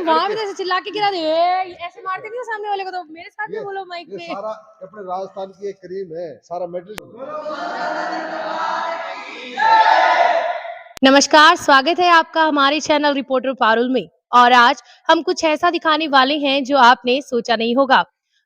वहां भी तो ऐसे चिल्ला के गिरा दे, ऐसे मारते नहीं हो सामने वाले को, तो मेरे साथ ये में बोलो माइक ये में। सारा अपने राजस्थान की एक क्रीम है, सारा मेडल। नमस्कार, स्वागत है आपका हमारे चैनल रिपोर्टर पारुल में। और आज हम कुछ ऐसा दिखाने वाले हैं जो आपने सोचा नहीं होगा।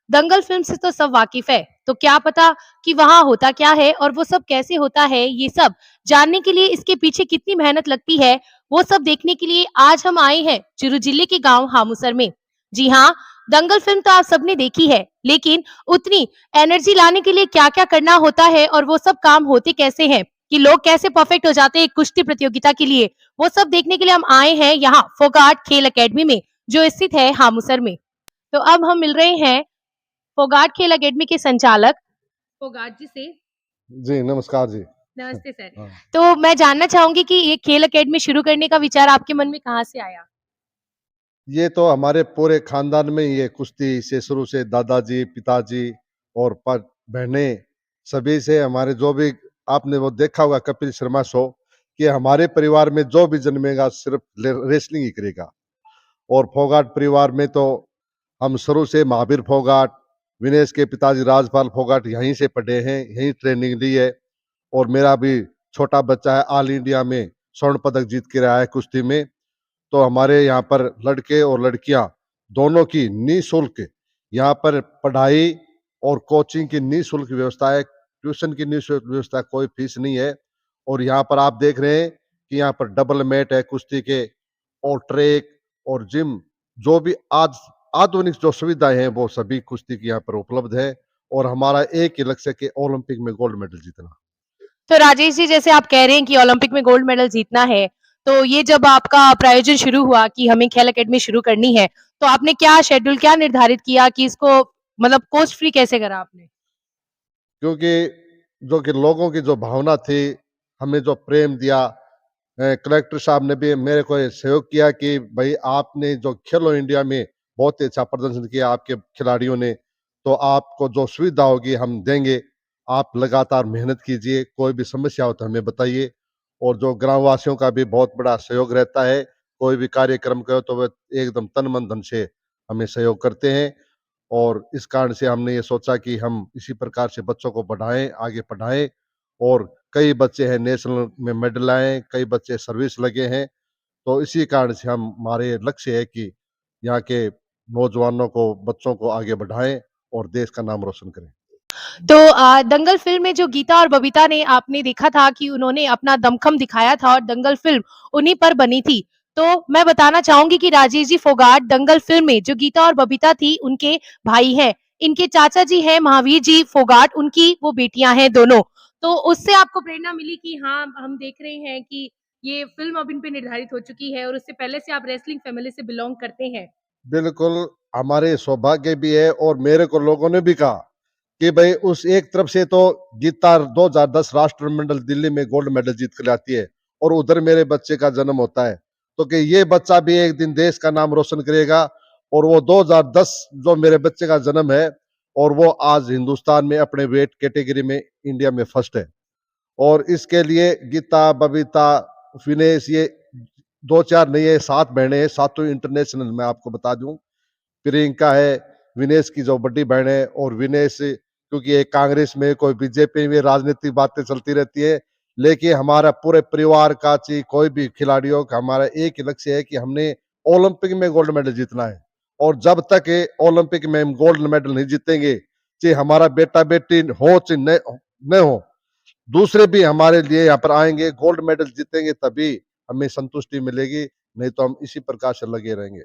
दंगल फिल्म से तो सब वाकिफ है, तो क्या पता कि वहाँ होता क्या है और वो सब कैसे होता है, ये सब जानने के लिए इसके पीछे कितनी मेहनत लगती है, वो सब देखने के लिए आज हम आए हैं चुरू जिले के गांव हामुसर में। जी हाँ, दंगल फिल्म तो आप सबने देखी है, लेकिन उतनी एनर्जी लाने के लिए क्या क्या करना होता है और वो सब काम होते कैसे हैं, कि लोग कैसे परफेक्ट हो जाते हैं एक कुश्ती प्रतियोगिता के लिए, वो सब देखने के लिए हम आए हैं यहाँ फोगाट खेल एकेडमी में, जो स्थित है हामुसर में। तो अब हम मिल रहे हैं फोगाट खेल एकेडमी के संचालक फोगाट जी से। जी नमस्कार जी। नमस्ते सर। हाँ। तो मैं जानना चाहूंगी कि ये खेल एकेडमी शुरू करने का विचार आपके मन में कहाँ से आया? ये तो हमारे पूरे खानदान में ये कुश्ती से शुरू से दादाजी, पिताजी और बहनें सभी से हमारे जो भी आपने वो देखा होगा कपिल शर्मा शो, कि हमारे परिवार में जो भी जन्मेगा सिर्फ रेसलिंग ही करेगा। और फोगाट परिवार में तो हम शुरू से महावीर फोगाट, विनेश के पिताजी राजपाल फोगाट यहीं से पढ़े हैं, यहीं ट्रेनिंग ली है। और मेरा भी छोटा बच्चा है, ऑल इंडिया में स्वर्ण पदक जीत के रहा है कुश्ती में। तो हमारे यहाँ पर लड़के और लड़कियां दोनों की निःशुल्क यहाँ पर पढ़ाई और कोचिंग की निःशुल्क व्यवस्था है, ट्यूशन की निःशुल्क व्यवस्था है, कोई फीस नहीं है। और यहाँ पर आप देख रहे हैं कि यहाँ पर डबल मैट है कुश्ती के, और ट्रैक और जिम, जो भी आज आधुनिक जो सुविधाएं हैं वो सभी कुश्ती की यहाँ पर उपलब्ध है। और हमारा एक ही लक्ष्य है कि ओलंपिक में गोल्ड मेडल जीतना। तो राजेश जी, जैसे आप कह रहे हैं कि ओलंपिक में गोल्ड मेडल जीतना है, तो ये जब आपका प्रायोजन शुरू हुआ कि हमें खेल एकेडमी शुरू करनी है, तो आपने क्या शेड्यूल क्या निर्धारित किया कि इसको मतलब कॉस्ट फ्री कैसे करा आपने? क्योंकि जो कि लोगों की जो भावना थी, हमें जो प्रेम दिया, कलेक्टर साहब ने भी मेरे को ये सहयोग किया कि भाई आपने जो खेलो इंडिया में बहुत ही अच्छा प्रदर्शन किया आपके खिलाड़ियों ने, तो आपको जो सुविधा होगी हम देंगे, आप लगातार मेहनत कीजिए, कोई भी समस्या हो तो हमें बताइए। और जो ग्रामवासियों का भी बहुत बड़ा सहयोग रहता है, कोई भी कार्यक्रम करो तो वह एकदम तन मन धन से हमें सहयोग करते हैं। और इस कारण से हमने ये सोचा कि हम इसी प्रकार से बच्चों को बढ़ाएं, आगे पढ़ाएं। और कई बच्चे हैं नेशनल में मेडल आए, कई बच्चे सर्विस लगे हैं। तो इसी कारण से हम हमारे लक्ष्य है कि यहाँ के नौजवानों को, बच्चों को आगे बढ़ाएं और देश का नाम रोशन करें। तो दंगल फिल्म में जो गीता और बबीता ने आपने देखा था कि उन्होंने अपना दमखम दिखाया था और दंगल फिल्म उन्हीं पर बनी थी। तो मैं बताना चाहूंगी कि राजेश जी फोगाट दंगल फिल्म में जो गीता और बबीता थी उनके भाई हैं। इनके चाचा जी हैं महावीर जी फोगाट, उनकी वो बेटियां हैं दोनों। तो उससे आपको प्रेरणा मिली कि हाँ, हम देख रहे हैं कि ये फिल्म अब इन पे निर्धारित हो चुकी है और उससे पहले से आप रेसलिंग फैमिली से बिलोंग करते हैं। बिल्कुल, हमारे सौभाग्य भी है और मेरे को लोगों ने भी कहा कि भाई उस एक तरफ से तो गीता 2010 राष्ट्रमंडल दिल्ली में गोल्ड मेडल जीत कर लाती है, और उधर मेरे बच्चे का जन्म होता है, तो कि ये बच्चा भी एक दिन देश का नाम रोशन करेगा। और वो 2010 जो मेरे बच्चे का जन्म है, और वो आज हिंदुस्तान में अपने वेट कैटेगरी में इंडिया में फर्स्ट है। और इसके लिए गीता, बबीता, विनेश, ये दो चार नहीं है, 7 बहनें हैं, सातों इंटरनेशनल मैं आपको बता दूं। प्रियंका है, विनेश की जो बड़ी बहन है, और विनेश क्योंकि एक कांग्रेस में, कोई बीजेपी में, राजनीतिक बातें चलती रहती है, लेकिन हमारा पूरे परिवार का, चाहे कोई भी खिलाड़ियों का, हमारा एक ही लक्ष्य है कि हमने ओलंपिक में गोल्ड मेडल जीतना है। और जब तक ओलंपिक में हम गोल्ड मेडल नहीं जीतेंगे, चाहे हमारा बेटा बेटी हो चाहे न हो, दूसरे भी हमारे लिए यहाँ पर आएंगे, गोल्ड मेडल जीतेंगे तभी हमें संतुष्टि मिलेगी, नहीं तो हम इसी प्रकार से लगे रहेंगे।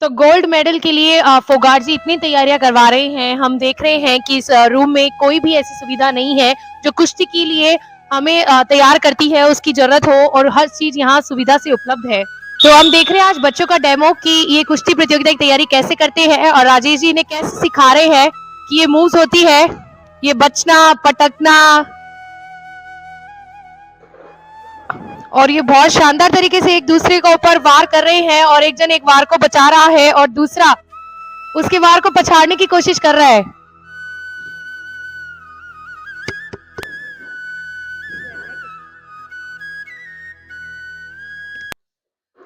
तो गोल्ड मेडल के लिए फोगाट जी इतनी तैयारियां करवा रहे हैं। हम देख रहे हैं कि इस रूम में कोई भी ऐसी सुविधा नहीं है जो कुश्ती के लिए हमें तैयार करती है, उसकी जरूरत हो, और हर चीज यहाँ सुविधा से उपलब्ध है। तो हम देख रहे हैं आज बच्चों का डेमो कि ये कुश्ती प्रतियोगिता की तैयारी कैसे करते हैं और राजेश जी ने कैसे सिखा रहे हैं कि ये मूव्स होती है, ये बचना, पटकना, और ये बहुत शानदार तरीके से एक दूसरे के ऊपर वार कर रहे हैं और एक जन एक वार को बचा रहा है और दूसरा उसके वार को पछाड़ने की कोशिश कर रहा है।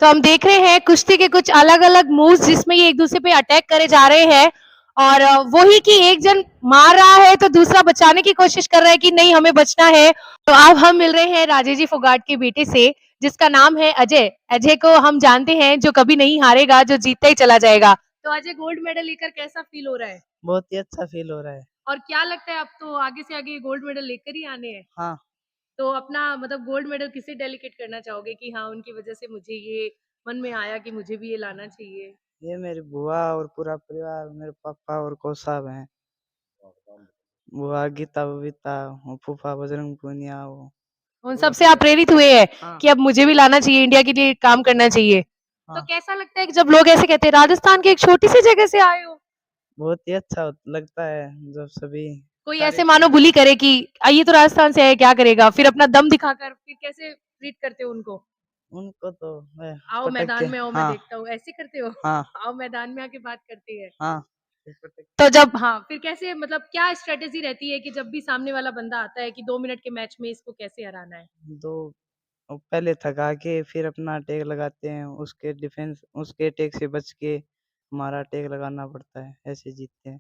तो हम देख रहे हैं कुश्ती के कुछ अलग-अलग मूव्स जिसमें ये एक दूसरे पे अटैक करे जा रहे हैं और वही कि एक जन मार रहा है तो दूसरा बचाने की कोशिश कर रहा है कि नहीं हमें बचना है। तो अब हम मिल रहे हैं राजेश जी फोगाट के बेटे से जिसका नाम है अजय। अजय को हम जानते हैं जो कभी नहीं हारेगा, जो जीतता ही चला जाएगा। तो अजय गोल्ड मेडल लेकर कैसा फील हो रहा है? बहुत ही अच्छा फील हो रहा है। और क्या लगता है अब तो आगे से आगे गोल्ड मेडल लेकर ही आने हैं? हाँ, तो अपना मतलब गोल्ड मेडल किसे डेडिकेट करना चाहोगे कि हाँ, उनकी वज़ह से मुझे ये मन में आया कि मुझे भी ये लाना चाहिए? ये मेरी बुआ और पूरा परिवार, मेरे पापा और कोच साहब हैं। बुआ गीता बबीता, वो फूफा बजरंग पूनिया, वो उन पूरा सब से आप परिवार। प्रेरित हुए हैं हाँ, कि अब मुझे भी लाना चाहिए, इंडिया के लिए काम करना चाहिए। तो हाँ, कैसा लगता है कि जब लोग ऐसे कहते हैं राजस्थान की एक छोटी-सी जगह से आए हो? बहुत ही अच्छा लगता है जब सभी कोई ऐसे तारीफ मानो करते बुली करे कि ये तो राजस्थान से है, क्या करेगा? फिर अपना दम दिखाकर फिर कैसे ट्रीट करते हो उनको? उनको तो मैं आओ पटक के मैदान में आओ, मैं हाँ, देखता हूँ, ऐसे करते हो? हाँ, आओ मैदान में आके बात करते हैं। हाँ, फिर पटक तो जब हाँ, फिर कैसे मतलब क्या स्ट्रैटेजी रहती है कि जब भी सामने वाला बंदा आता है कि 2 मिनट के मैच में इसको कैसे हराना है? दो पहले थका के फिर अपना अटैक लगाते हैं, उसके अटैक से बच के हमारा अटैक लगाना पड़ता है, ऐसे जीतते हैं।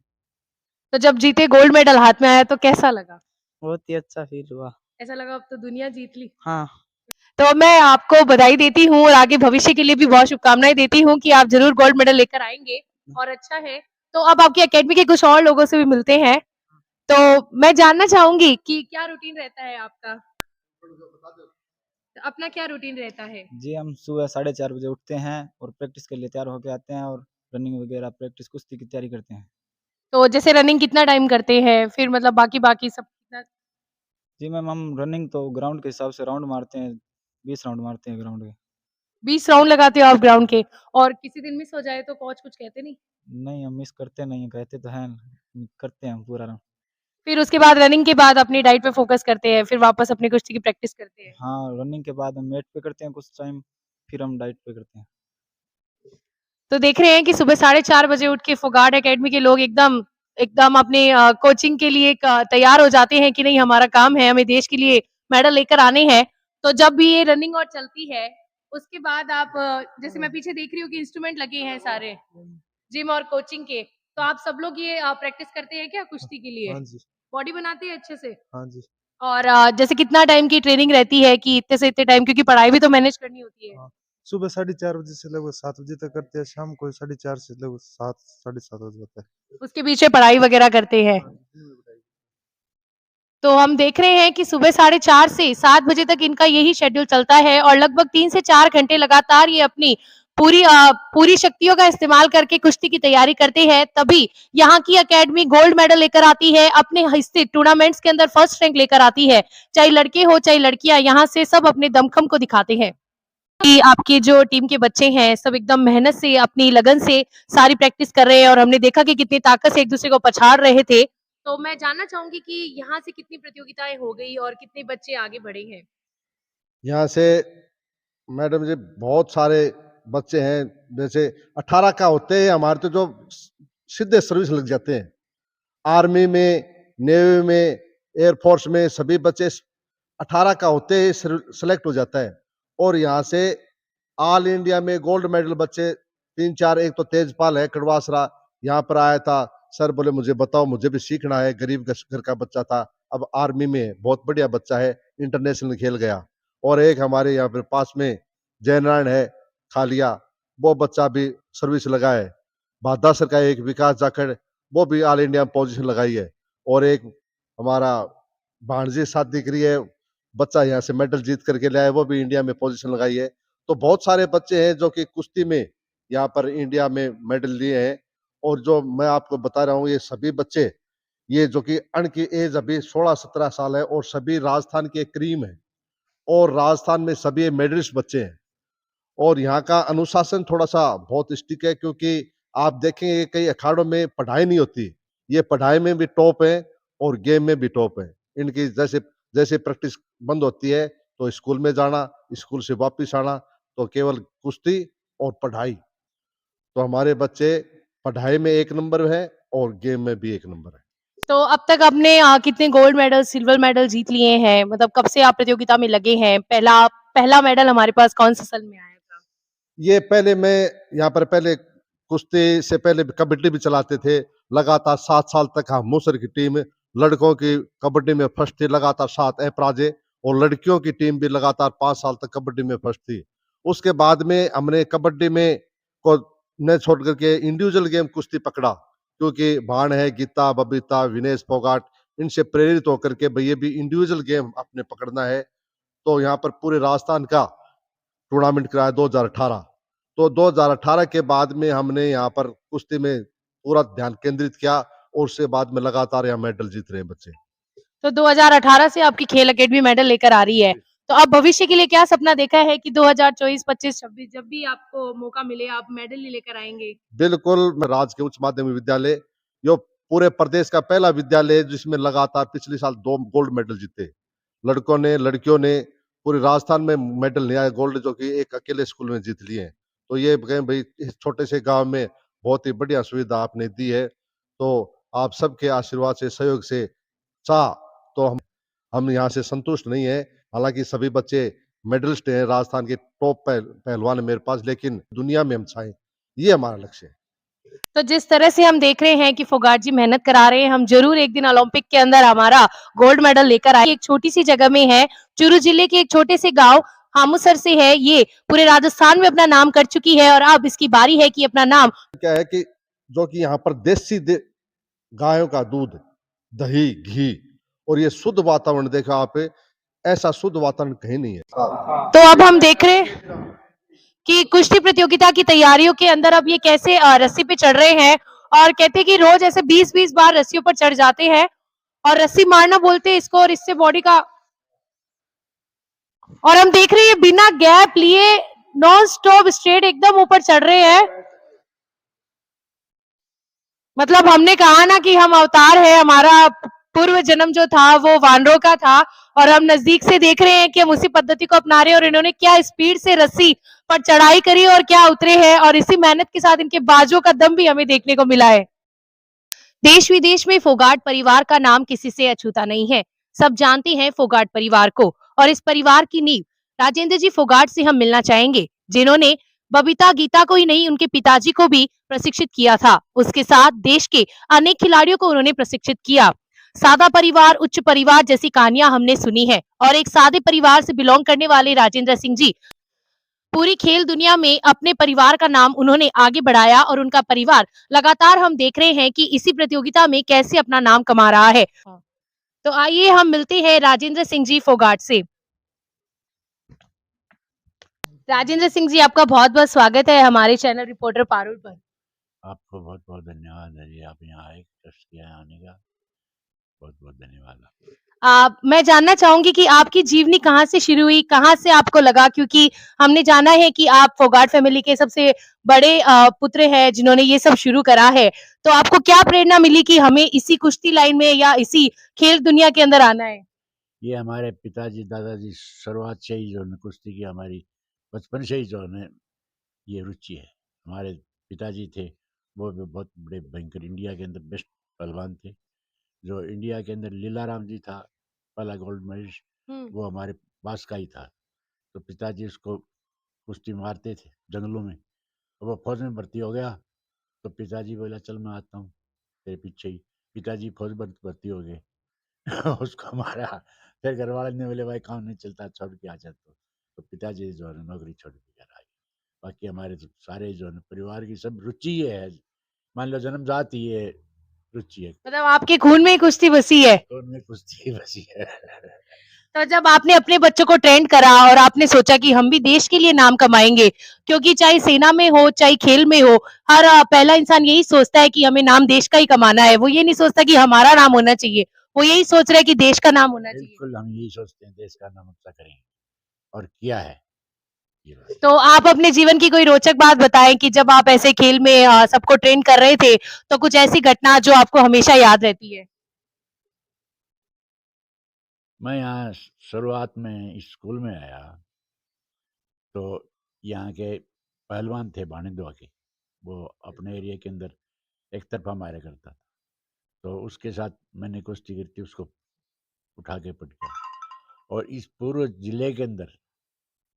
तो जब जीते गोल्ड मेडल हाथ में आया तो कैसा लगा? बहुत ही अच्छा फील हुआ। ऐसा लगा अब तो दुनिया जीत ली। हाँ, तो मैं आपको बधाई देती हूँ और आगे भविष्य के लिए भी बहुत शुभकामनाएँ देती हूँ कि आप ज़रूर गोल्ड मेडल लेकर आएँगे और अच्छा है। तो अब आपकी अकेडमी के कुछ और लोगों से भी मिलते हैं। तो मैं जानना चाहूँगी कि क्या रूटीन रहता है आपका? अपना क्या रूटीन रहता है? जी, हम सुबह 4:30 बजे उठते हैं और प्रैक्टिस के लिए तैयार होके आते हैं और रनिंग वगैरह प्रैक्टिस कुश्ती की तैयारी करते हैं। तो जैसे रनिंग कितना टाइम करते हैं? फिर मतलब बाकी-बाकी सब कितना जी मैम, हम रनिंग तो ग्राउंड के हिसाब से राउंड मारते हैं, 20 राउंड मारते हैं ग्राउंड के। 20 राउंड लगाते हो आप ग्राउंड के और किसी दिन मिस हो जाए तो कोच कुछ कहते नहीं? नहीं, हम मिस करते नहीं हैं, कहते तो हैं, करते हैं हम पूरा राउंड। फिर उसके बाद रनिंग के बाद अपनी डाइट पे फ़ोकस करते हैं, फिर वापस अपनी कुश्ती की प्रैक्टिस करते हैं। हाँ, रनिंग के बाद हम मैट पे करते हैं कुछ टाइम, फिर हम डाइट पे करते हैं। तो देख रहे हैं कि सुबह 4:30 बजे उठ के फोगाट एकेडमी के लोग एकदम एकदम अपने कोचिंग के लिए तैयार हो जाते हैं कि नहीं हमारा काम है, हमें देश के लिए मेडल लेकर आने हैं। तो जब भी ये रनिंग और चलती है, उसके बाद आप जैसे मैं पीछे देख रही हूँ कि इंस्ट्रूमेंट लगे हैं सारे, जिम और कोचिंग के। तो आप सब लोग ये प्रैक्टिस करते हैं क्या कुश्ती के लिए? हाँ जी, बॉडी बनाते हैं अच्छे से? हाँ जी, और जैसे कितना टाइम की ट्रेनिंग रहती है कि इतने से इतने टाइम क्योंकि पढ़ाई भी तो मैनेज करनी होती है? हाँ। सुबह 4:30 बजे से लगभग 7 बजे तक करते हैं, शाम को 4:30 से लगभग 7 साढ़े 7 बजे होता है। उसके पीछे पढ़ाई वगैरह करते हैं? हाँ जी, दिन में बताइए। तो हम देख रहे हैं कि सुबह 4:30 से 7 बजे तक इनका यही शेड्यूल चलता है और लगभग 3 से 4 घंटे लगातार ये अपनी पूरी शक्तियों का इस्तेमाल करके कुश्ती की तैयारी करते हैं। तभी यहाँ की अकेडमी गोल्ड मेडल लेकर आती है, अपने हिस्से टूर्नामेंट्स के अंदर फर्स्ट रैंक लेकर आती है। चाहे लड़के हो, चाहे लड़कियाँ, यहाँ से सब अपने दमखम को दिखाते हैं। कि आपके जो टीम के बच्चे हैं, सब एकदम मेहनत से, अपनी लगन से सारी प्रैक्टिस कर रहे हैं और हमने देखा कि कितनी ताकत से एक-दूसरे को पछाड़ रहे थे। तो मैं जानना चाहूँगी कि यहाँ से कितनी प्रतियोगिताएँ हो गई और कितने बच्चे आगे बढ़े हैं? यहाँ से मैडम जी बहुत सारे बच्चे हैं, जैसे 18 का होते हैं हमारे तो जो सीधे सर्विस लग जाते हैं। आर्मी में, नेवी में, एयरफोर्स में सभी बच्चे 18 का होते ही सेलेक्ट हो जाता है और यहाँ से ऑल इंडिया में गोल्ड मेडल बच्चे 3-4, एक तो तेजपाल है कड़वासरा, यहाँ पर आया था। सर बोले मुझे बताओ, मुझे भी सीखना है, गरीब घर का बच्चा था, अब आर्मी में है, बहुत बढ़िया बच्चा है, इंटरनेशनल खेल गया। और एक हमारे यहाँ पर पास में जयनारायण है खालिया, वो बच्चा भी सर्विस लगा है। भादासर का एक विकास जाखड़, वो भी ऑल इंडिया में पोजीशन लगाई है। और एक हमारा भाणजी साथ दिख रही है, बच्चा यहाँ से मेडल जीत करके लाया है, वो भी इंडिया में पोजीशन लगाई है। तो बहुत सारे बच्चे हैं जो कि कुश्ती में यहाँ पर इंडिया में मेडल लिए हैं। और जो मैं आपको बता रहा हूँ, ये सभी बच्चे, ये जो कि की एज अभी 16-17 साल है और सभी राजस्थान के क्रीम है और राजस्थान में सभी मेडलिस्ट बच्चे हैं। और यहाँ का अनुशासन थोड़ा-सा बहुत स्ट्रिक्ट है, क्योंकि आप देखेंगे कई अखाड़ों में पढ़ाई नहीं होती। ये पढ़ाई में भी टॉप है और गेम में भी टॉप है। इनकी जैसे जैसे प्रैक्टिस बंद होती है तो स्कूल में जाना, स्कूल से वापिस आना, तो केवल कुश्ती और पढ़ाई। तो हमारे बच्चे पढ़ाई में 1 नंबर है और गेम में भी 1 नंबर है। तो अब तक आपने कितने गोल्ड मेडल, सिल्वर मेडल जीत लिए हैं? मतलब कब से आप प्रतियोगिता में लगे हैं? पहला पहला मेडल हमारे पास कौन-से साल में आया था? ये पहले मैं यहाँ पर पहले कुश्ती से पहले कबड्डी भी चलाते थे। लगातार 7 साल तक हम मुसर की टीम लड़कों की कबड्डी में फर्स्ट थी, लगातार 7 अपराजे, और लड़कियों की टीम भी लगातार 5 साल तक कबड्डी में फर्स्ट थी। उसके बाद में हमने कबड्डी में को ने छोड़ कर के इंडिविजुअल गेम कुश्ती पकड़ा, क्योंकि भाण है, गीता, बबीता, विनेश फोगाट, इनसे प्रेरित होकर के भई ये भी इंडिविजुअल गेम अपने पकड़ना है। तो यहाँ पर पूरे राजस्थान का टूर्नामेंट कराया 2018। तो 2018 के बाद में हमने यहाँ पर कुश्ती में पूरा ध्यान केंद्रित किया, और उसके बाद में लगातार यहाँ मेडल जीत रहे हैं बच्चे। तो 2018 से आपकी खेल एकेडमी मेडल लेकर आ रही है। तो अब भविष्य के लिए क्या सपना देखा है कि 2024, 25, 26 जब भी आपको मौका मिले आप मेडल ही लेकर आएंगे? बिल्कुल, मैं राजकीय उच्च माध्यमिक विद्यालय, जो पूरे प्रदेश का पहला विद्यालय है जिसमें लगातार पिछले साल 2 गोल्ड मेडल जीते। लड़कों ने, लड़कियों ने, पूरे राजस्थान में मेडल नहीं आए गोल्ड, जो कि एक अकेले स्कूल में जीत लिए हैं। तो ये कहें भई इस छोटे से गाँव में बहुत ही बढ़िया सुविधा आपने दी है। तो आप सबके आशीर्वाद से, सहयोग से चाह तो हम यहाँ से संतुष्ट नहीं हैं। हालाँकि सभी बच्चे मेडलिस्ट हैं, राजस्थान के टॉप पहलवान हैं मेरे पास, लेकिन दुनिया में हम छाएँ, ये हमारा लक्ष्य है। तो जिस तरह से हम देख रहे हैं कि फोगाट जी मेहनत करा रहे हैं, हम जरूर एक दिन ओलंपिक के अंदर हमारा गोल्ड मेडल लेकर आए। एक छोटी सी जगह में है, चूरू जिले के एक छोटे से गांव हामुसर से है, ये पूरे राजस्थान में अपना नाम कर चुकी है और अब इसकी बारी है कि अपना नाम क्या है कि जो कि यहाँ पर गायों का दूध, दही, घी और ये शुद्ध वातावरण देखा आप, ऐसा शुद्ध वातावरण कहीं नहीं है। तो अब हम देख रहे हैं कि कुश्ती प्रतियोगिता की तैयारियों के अंदर अब ये कैसे रस्सी पे चढ़ रहे हैं और कहते हैं कि रोज ऐसे 20-20 बार रस्सियों पर चढ़ जाते हैं और रस्सी मारना बोलते हैं इसको, और इससे बॉडी का, और हम देख रहे हैं बिना गैप लिए नॉन स्टॉप स्ट्रेट एकदम ऊपर चढ़ रहे हैं। मतलब हमने कहा ना कि हम अवतार है, हमारा पूर्व जन्म जो था वो वानरों का था, और हम नजदीक से देख रहे हैं कि हम उसी पद्धति को अपना रहे हैं और इन्होंने क्या स्पीड से रस्सी पर चढ़ाई करी और क्या उतरे हैं, और इसी मेहनत के साथ इनके बाजों का दम भी हमें देखने को मिला है। देश विदेश में फोगाट परिवार का नाम किसी से अछूता नहीं है। सब जानते हैं फोगाट परिवार को, और इस परिवार की नींव राजेंद्र जी फोगाट से हम मिलना चाहेंगे, जिन्होंने बबीता गीता को ही नहीं उनके पिताजी को भी प्रशिक्षित किया था। उसके साथ देश के अनेक खिलाड़ियों को उन्होंने प्रशिक्षित किया। सादा परिवार, उच्च परिवार जैसी कहानियां हमने सुनी है, और एक सादे परिवार से बिलोंग करने वाले राजेंद्र सिंह जी पूरी खेल दुनिया में अपने परिवार का नाम उन्होंने आगे बढ़ाया, और उनका परिवार लगातार हम देख रहे हैं कि इसी प्रतियोगिता में कैसे अपना नाम कमा रहा है। तो आइए हम मिलते हैं राजेंद्र सिंह जी फोगाट से। राजेंद्र सिंह जी, आपका बहुत बहुत स्वागत है हमारे चैनल रिपोर्टर पारुल पर। आपको बहुत बहुत धन्यवाद है जी, आप यहाँ आए, कष्ट किया आने का, बहुत बहुत धन्यवाद आपको। मैं जानना चाहूंगी कि आपकी जीवनी कहाँ से शुरू हुई, कहाँ से आपको लगा, क्योंकि हमने जाना है कि आप फोगाट फैमिली के सबसे बड़े पुत्र हैं जिन्होंने ये सब शुरू करा है। तो आपको क्या प्रेरणा मिली कि हमें इसी कुश्ती लाइन में या इसी खेल दुनिया के अंदर आना है? ये हमारे पिताजी दादाजी शुरुआत से ही जो है कुश्ती की हमारी बचपन से ही जो है ये रुचि है। हमारे पिताजी थे वो भी बहुत बड़े भयंकर इंडिया के अंदर बेस्ट पहलवान थे। जो इंडिया के अंदर लीलाराम जी था पहला गोल्ड मेडलिस्ट, वो हमारे पास का ही था। तो पिताजी उसको कुश्ती मारते थे जंगलों में। अब वो फौज में भर्ती हो गया तो पिताजी बोला चल मैं आता हूँ तेरे पीछे ही। पिताजी फौज भर्ती हो गए उसको मारा। फिर घर वाले ने बोले भाई काम नहीं चलता, छोड़ के आ जा। तो पिताजी जो है नौकरी छोड़ के घर आ गए। बाकी हमारे तो सारे जो है परिवार की सब रुचि ये है, मान लो जन्मजात ही ये रुचि है, मतलब आपके खून में ही कुश्ती बसी है। तो उनमें कुश्ती बसी है। तो जब आपने अपने बच्चों को ट्रेंड करा और आपने सोचा कि हम भी देश के लिए नाम कमाएंगे, क्योंकि चाहे सेना में हो चाहे खेल में हो, हर पहला इंसान यही सोचता है कि हमें नाम देश का ही कमाना है। वो ये नहीं सोचता कि हमारा नाम होना चाहिए, वो यही सोच रहा है कि देश का नाम होना चाहिए। बिल्कुल हम यही सोचते हैं देश का नाम अच्छा करेंगे, और किया है ये बात। तो आप अपने जीवन की कोई रोचक बात बताएं कि जब आप ऐसे खेल में सबको ट्रेन कर रहे थे, तो कुछ ऐसी घटना जो आपको हमेशा याद रहती है? मैं यहाँ शुरुआत में स्कूल में आया तो यहाँ के पहलवान थे भानेद्वा के, वो अपने एरिया के अंदर एक तरफा मारा करता था। तो उसके साथ मैंने कुश्ती की थी, उसको उठा के पट गया। और इस पूरे जिले के अंदर,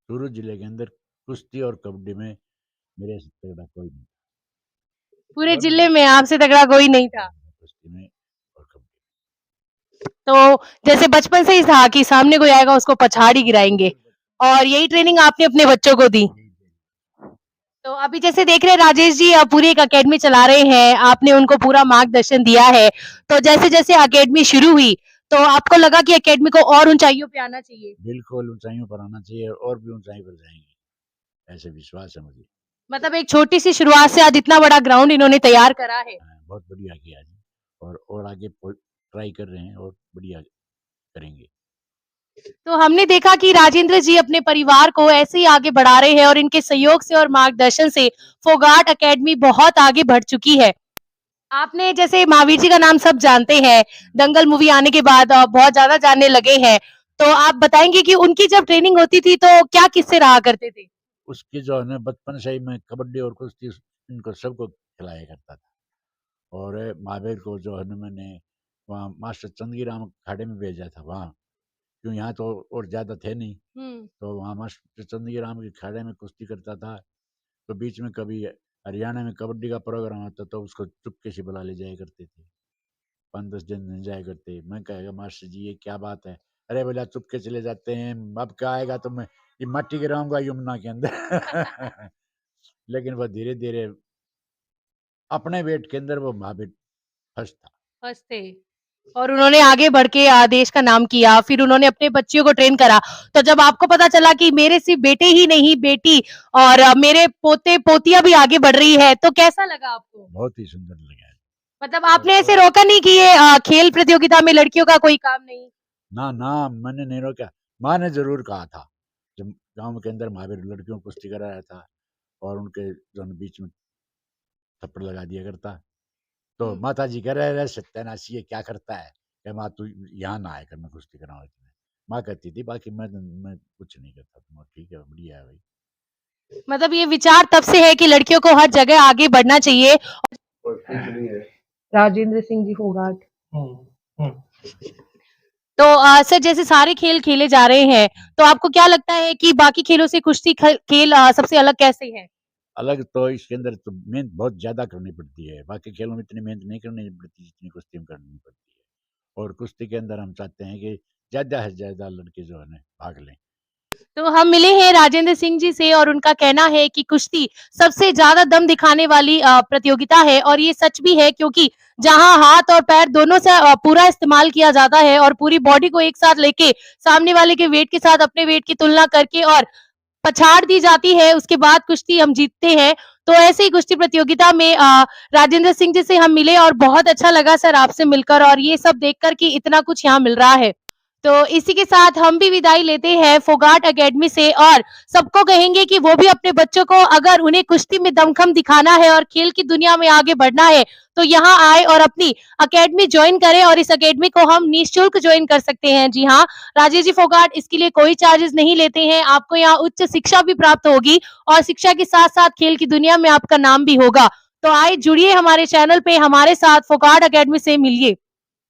सूरत जिले के अंदर कुश्ती और कबड्डी में मेरे से तगड़ा कोई नहीं पूरे जिले में आपसे तगड़ा कोई नहीं था। कुश्ती में और कबड्डी। तो जैसे बचपन से ही था कि सामने कोई आएगा उसको पछाड़ ही गिराएंगे, और यही ट्रेनिंग आपने अपने बच्चों को दी। तो अभी जैसे देख रहे हैं राजेश जी पूरी एक अकेडमी चला रहे हैं, आपने उनको पूरा मार्गदर्शन दिया है। तो जैसे-जैसे अकेडमी शुरू हुई, तो आपको लगा कि अकेडमी को और ऊंचाइयों पे आना चाहिए? बिल्कुल ऊंचाइयों पर आना चाहिए और भी ऊंचाई पर जाएंगे, ऐसे विश्वास है मुझे। मतलब एक छोटी सी शुरुआत से आज इतना बड़ा ग्राउंड इन्होंने तैयार करा है। बहुत बढ़िया किया जी, और आगे ट्राई कर रहे हैं और बढ़िया करेंगे। तो हमने देखा कि राजेंद्र जी अपने परिवार को ऐसे ही आगे बढ़ा रहे हैं और इनके सहयोग से और मार्गदर्शन से फोगाट अकेडमी बहुत आगे बढ़ चुकी है। आपने जैसे महावीर जी का नाम सब जानते हैं, दंगल मूवी आने के बाद बहुत ज्यादा जानने लगे हैं। तो आप बताएंगे कि उनकी जब ट्रेनिंग होती थी तो क्या किस्से रहा करते थे? उसकी जो है ना बचपन से ही मैं कबड्डी और कुश्ती इनको सबको खिलाया करता था। और महावीर को जो है ना मैंने वहाँ मास्टर चंदगी राम अखाड़े में भेजा था वहाँ, क्यों यहाँ तो और ज़्यादा थे नहीं, तो वहाँ मास्टर चंदगी राम के अखाड़े में कुश्ती करता था। तो बीच में कभी हरियाणा में कबड्डी का प्रोग्राम आता तो उसको चुपके से बुला ले जाया करते थे, 5-10 दिन नहीं जाया करते। मैं कहेगा मास्टर जी ये क्या बात है? अरे बोला चुपके चले जाते हैं, अब क्या आएगा तो मैं ये मट्टी गिराऊंगा यमुना के अंदर। लेकिन वह धीरे धीरे अपने वेट के अंदर वो महावीर फर्स्ट था। फर्स्ट थे और उन्होंने आगे बढ़ के देश का नाम किया, फिर उन्होंने अपने बच्चियों को ट्रेन करा। तो जब आपको पता चला कि मेरे सिर्फ बेटे ही नहीं बेटी और मेरे पोते पोतियां भी आगे बढ़ रही है, तो कैसा लगा आपको? बहुत ही सुंदर लगा। मतलब आपने ऐसे रोका नहीं कि ये खेल प्रतियोगिता में लड़कियों का कोई काम नहीं? ना ना मैंने नहीं रोका, माँ ने जरूर कहा था जब गांव के अंदर महावीर लड़कियों को कुश्ती करा रहा था और उनके जो बीच में थप्पड़ लगा दिया करता, तो माता जी कह रहे सत्यानाशी ये क्या करता है, क्या माँ तू यहाँ ना आया कर मैं कुश्ती कराऊँ इसमें। माँ कहती थी बाकी मैं कुछ नहीं करता, तुम ठीक है बढ़िया है भाई। मतलब ये विचार तब से है कि लड़कियों को हर जगह आगे बढ़ना चाहिए। राजेंद्र सिंह जी फोगाट। तो सर जैसे सारे खेल खेले जा रहे हैं, तो आपको क्या लगता है कि बाकी खेलों से कुश्ती खेल सबसे अलग कैसे है? अलग तो इसके अंदर तो मेहनत बहुत ज़्यादा करनी पड़ती है, बाकी खेलों में इतनी मेहनत नहीं करनी पड़ती जितनी कुश्ती में करनी पड़ती है। और कुश्ती के अंदर हम चाहते हैं कि ज़्यादा से ज़्यादा लड़के जो है ना भाग लें। तो हम मिले हैं राजेंद्र सिंह जी से और उनका कहना है कि कुश्ती सबसे ज्यादा दम दिखाने वाली प्रतियोगिता है, और ये सच भी है क्योंकि जहां हाथ और पैर दोनों से पूरा इस्तेमाल किया जाता है और पूरी बॉडी को एक साथ लेके सामने वाले के वेट के साथ अपने वेट की तुलना करके और पछाड़ दी जाती है, उसके बाद कुश्ती हम जीतते हैं। तो ऐसे ही कुश्ती प्रतियोगिता में राजेंद्र सिंह जी से हम मिले और बहुत अच्छा लगा सर आपसे मिलकर और ये सब देखकर कि इतना कुछ यहाँ मिल रहा है। तो इसी के साथ हम भी विदाई लेते हैं फोगाट एकेडमी से और सबको कहेंगे कि वो भी अपने बच्चों को अगर उन्हें कुश्ती में दमखम दिखाना है और खेल की दुनिया में आगे बढ़ना है तो यहाँ आए और अपनी एकेडमी ज्वाइन करें, और इस एकेडमी को हम निःशुल्क ज्वाइन कर सकते हैं। जी हाँ, राजेश जी फोगाट इसके लिए कोई चार्जेस नहीं लेते हैं, आपको यहाँ उच्च शिक्षा भी प्राप्त होगी और शिक्षा के साथ साथ खेल की दुनिया में आपका नाम भी होगा। तो आए जुड़िए हमारे चैनल पे, हमारे साथ फोगाट एकेडमी से मिलिए।